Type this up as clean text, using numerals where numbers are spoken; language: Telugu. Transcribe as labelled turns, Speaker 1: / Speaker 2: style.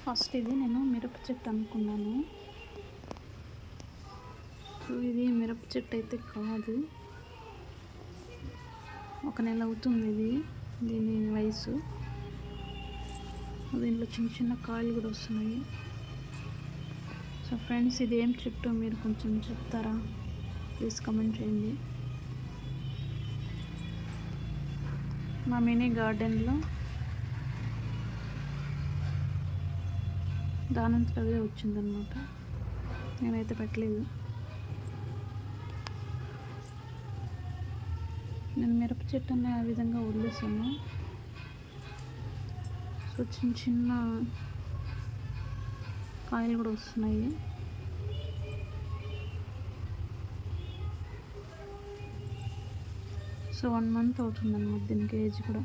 Speaker 1: ఫస్ట్ ఇది నేను మిరప చెట్టు అనుకున్నాను. సో ఇది మిరప చెట్టు అయితే కాదు. 1 నెల అవుతుంది ఇది దీని వయసు. దీంట్లో చిన్న చిన్న కాయలు కూడా వస్తున్నాయి. సో ఫ్రెండ్స్, ఇది ఏం చెట్టు మీరు కొంచెం చెప్తారా? ప్లీజ్ కమెంట్ చేయండి. మా మినీ గార్డెన్లో దానంతట అదే వచ్చిందనమాట. నేనైతే పెట్టలేదు. నేను మిరప చెట్టుని ఆ విధంగా వదిలేసాను. సో చిన్న చిన్న కాయలు కూడా వస్తున్నాయి. సో 1 మంత్ అవుతుందన్నమాట దీనికి ఏజ్ కూడా.